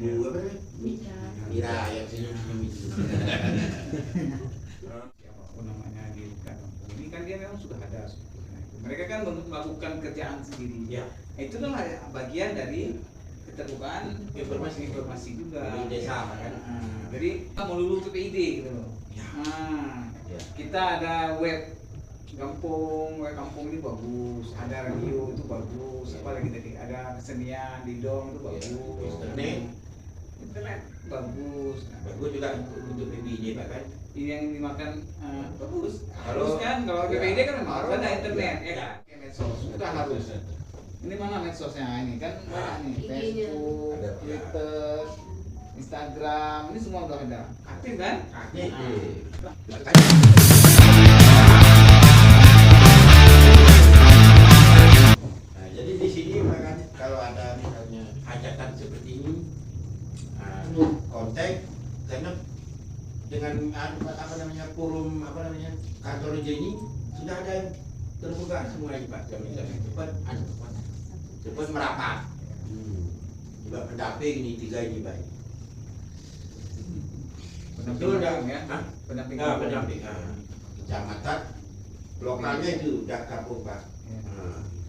Bu apa namanya? Mira yang senyum-senyum itu. Apa namanya di kampung ini kan dia memang sudah ada strukturnya itu. Mereka kan melakukan kerjaan sendiri. Ya. Itu kan bagian dari keterbukaan informasi juga di desa kan. Jadi kita melulu PPID gitu loh. Ya. Ya. Kita ada web kampung ini bagus, ada radio itu bagus, apa lagi tadi, ada kesenian di dong itu bagus, internet bagus. Bagus juga untuk PPID Pak kan. Ini yang dimakan bagus. Kalau- Harus kan kalau PPID kan memang harus ada internet Ya. ya kan. Medsos kita harus. Ini mana medsosnya ini kan banyak nih, Facebook, Ada. Twitter, Instagram, ini semua udah ada. Aktif kan? Aktif. Nah, jadi di sini kan kalau ada misalnya hajatan seperti ini, kontak karena dengan apa namanya forum apa namanya kantor kerja ini sudah ada yang terbuka semua ini Pak. Kami cepat merapat. Juga pendamping ini tiga ini Pak. Betul dah ya. Pendamping. Pendamping. Kecamatan lokalnya itu udah kampung Pak.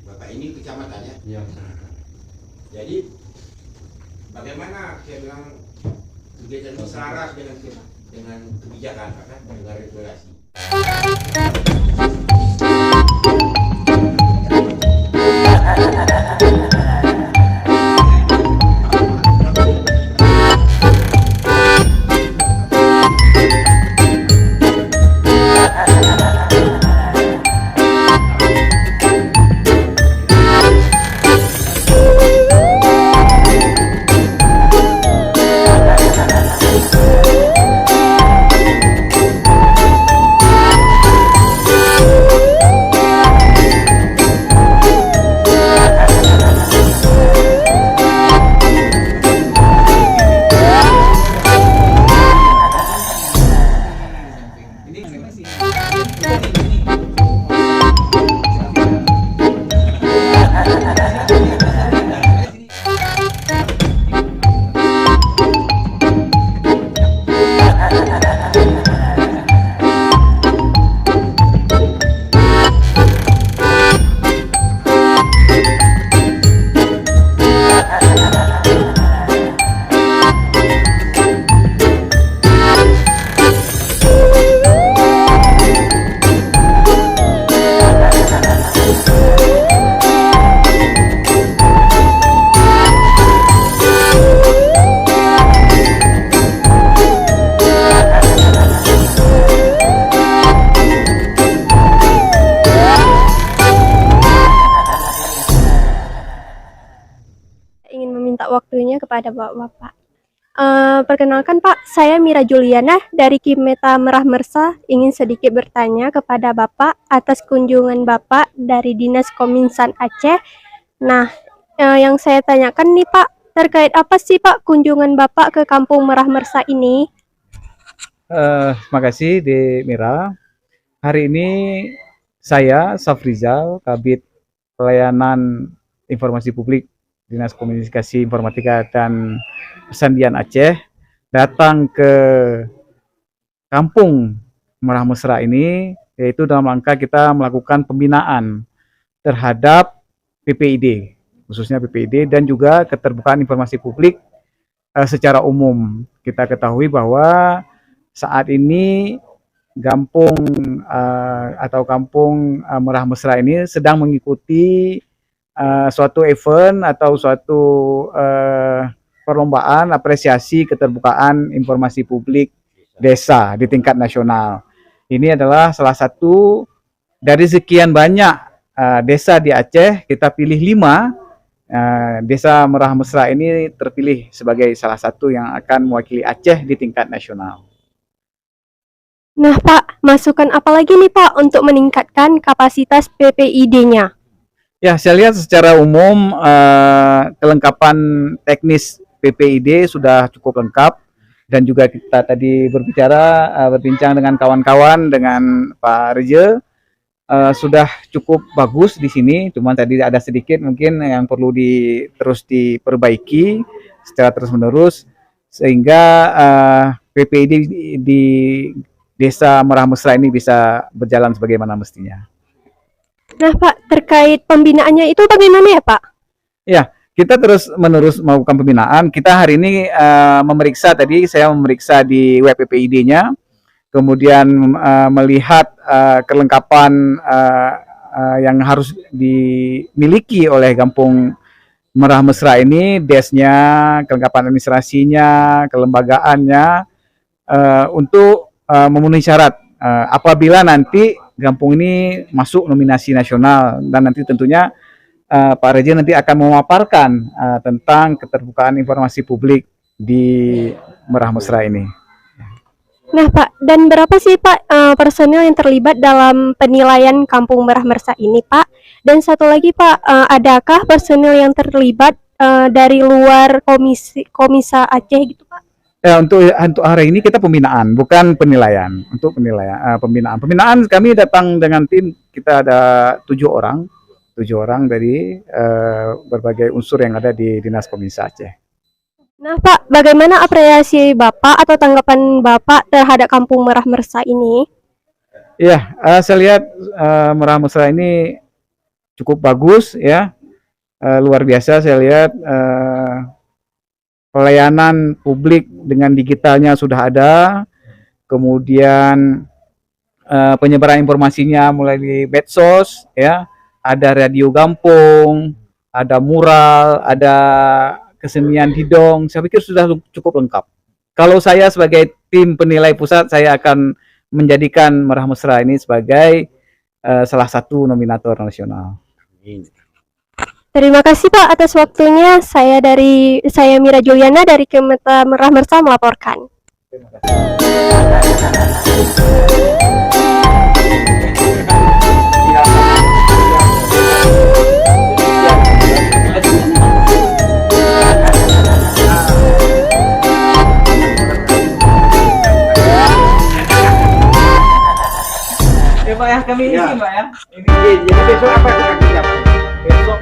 Bapak ini kecamatannya. Iya. Jadi bagaimana saya bilang kegiatan selaras dengan kebijakan Pak kan, dengan regulasi. Ini masih. Ingin meminta waktunya kepada Bapak-Bapak. Perkenalkan Pak, saya Mira Juliana dari Kimeta Merah Mersa, ingin sedikit bertanya kepada Bapak atas kunjungan Bapak dari Dinas Kominsan Aceh. Nah, yang saya tanyakan nih Pak, terkait apa sih Pak kunjungan Bapak ke Kampung Merah Mersa ini? Terima kasih di Mira. Hari ini saya Safrizal, Kabid Pelayanan Informasi Publik Dinas Komunikasi Informatika dan Pesandian Aceh, datang ke Kampung Merah Mesra ini, yaitu dalam rangka kita melakukan pembinaan terhadap PPID, khususnya PPID dan juga keterbukaan informasi publik secara umum. Kita ketahui bahwa saat ini Kampung Merah Mesra ini sedang mengikuti suatu event atau suatu perlombaan apresiasi keterbukaan informasi publik desa di tingkat nasional. Ini adalah salah satu dari sekian banyak desa di Aceh, kita pilih 5. Desa Merah Mesra ini terpilih sebagai salah satu yang akan mewakili Aceh di tingkat nasional. Nah Pak, masukan apa lagi nih Pak untuk meningkatkan kapasitas PPID-nya? Ya, saya lihat secara umum kelengkapan teknis PPID sudah cukup lengkap, dan juga kita tadi berbincang dengan kawan-kawan, dengan Pak Reje, sudah cukup bagus di sini. Cuma tadi ada sedikit mungkin yang perlu terus diperbaiki secara terus-menerus sehingga PPID di Desa Merah Mesra ini bisa berjalan sebagaimana mestinya. Nah Pak, terkait pembinaannya itu bagaimana ya Pak? Ya, kita terus-menerus melakukan pembinaan. Kita hari ini saya memeriksa di web PPID-nya, kemudian melihat kelengkapan yang harus dimiliki oleh Kampung Merah Mesra ini, desnya, kelengkapan administrasinya, kelembagaannya, untuk memenuhi syarat apabila nanti kampung ini masuk nominasi nasional, dan nanti tentunya Pak Reja nanti akan memaparkan tentang keterbukaan informasi publik di Merah Mesra ini. Nah Pak, dan berapa sih Pak personil yang terlibat dalam penilaian Kampung Merah Mesra ini Pak? Dan satu lagi Pak, adakah personil yang terlibat dari luar Komisa Aceh gitu Pak? Ya, untuk hari ini kita pembinaan, bukan penilaian. Untuk penilaian, pembinaan kami datang dengan tim, kita ada 7 orang dari berbagai unsur yang ada di Dinas Komisa Aceh. Nah Pak, bagaimana apresiasi Bapak atau tanggapan Bapak terhadap Kampung Merah Mesra ini? Ya, saya lihat Merah Mesra ini cukup bagus ya, luar biasa. Saya lihat pelayanan publik dengan digitalnya sudah ada, kemudian penyebaran informasinya mulai di medsos ya, ada radio Gampung, ada mural, ada kesenian hidong. Saya pikir sudah cukup lengkap. Kalau saya sebagai tim penilai pusat, saya akan menjadikan Merah Mesra ini sebagai salah satu nominator nasional. Terima kasih Pak atas waktunya. Saya Mira Juliana dari Kemeta Merah Mesra melaporkan. Ya Pak ya, kami isi Pak ya. Jadi besok apa kita kerja? Besok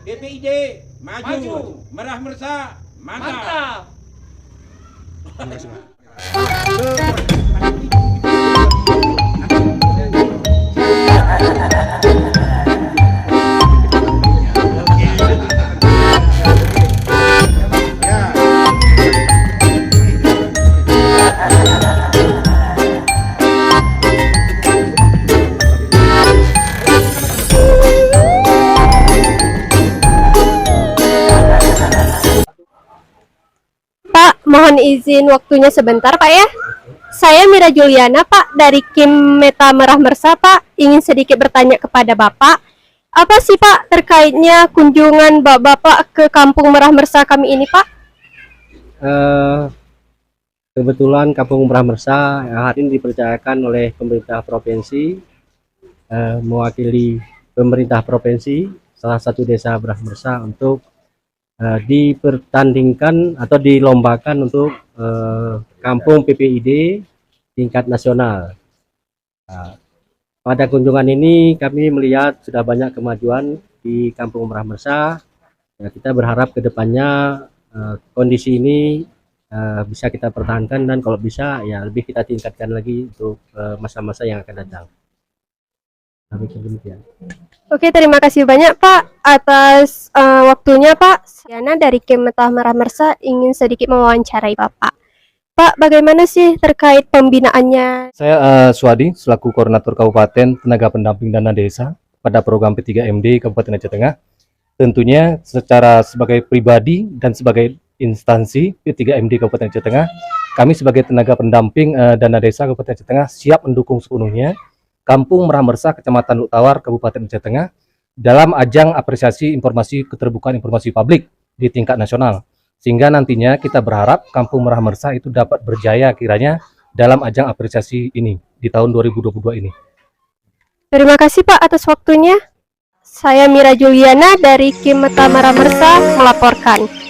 BPID maju, Merah Mesra mantap. Mohon izin waktunya sebentar Pak ya. Saya Mira Juliana Pak dari Kemeta Merah Mesra Pak, ingin sedikit bertanya kepada Bapak. Apa sih Pak terkaitnya kunjungan Bapak ke Kampung Merah Mesra kami ini Pak? Kebetulan Kampung Merah Mesra hari ini dipercayakan oleh pemerintah provinsi, mewakili pemerintah provinsi, salah satu desa Merah Mesra untuk dipertandingkan atau dilombakan untuk kampung PPID tingkat nasional. Pada kunjungan ini kami melihat sudah banyak kemajuan di Kampung Merah Mesra. Ya, kita berharap kedepannya kondisi ini bisa kita pertahankan, dan kalau bisa ya lebih kita tingkatkan lagi untuk masa-masa yang akan datang. Demikian. Oke, terima kasih banyak Pak atas waktunya Pak. Yana dari Kemeta Merah Mesra ingin sedikit mewawancarai Bapak. Pak, bagaimana sih terkait pembinaannya? Saya Suadi, selaku Koordinator Kabupaten Tenaga Pendamping Dana Desa pada program P3MD Kabupaten Aceh Tengah. Tentunya secara sebagai pribadi dan sebagai instansi P3MD Kabupaten Aceh Tengah, kami sebagai tenaga pendamping Dana Desa Kabupaten Aceh Tengah siap mendukung sepenuhnya Kampung Merah Mesra Kecamatan Luk Tawar Kabupaten Aceh Tengah dalam ajang apresiasi informasi keterbukaan informasi publik di tingkat nasional, sehingga nantinya kita berharap Kampung Merah Mesra itu dapat berjaya kiranya dalam ajang apresiasi ini di di tahun 2022 ini. Terima kasih Pak atas waktunya. Saya Mira Juliana dari Kim Meta Meramersa melaporkan.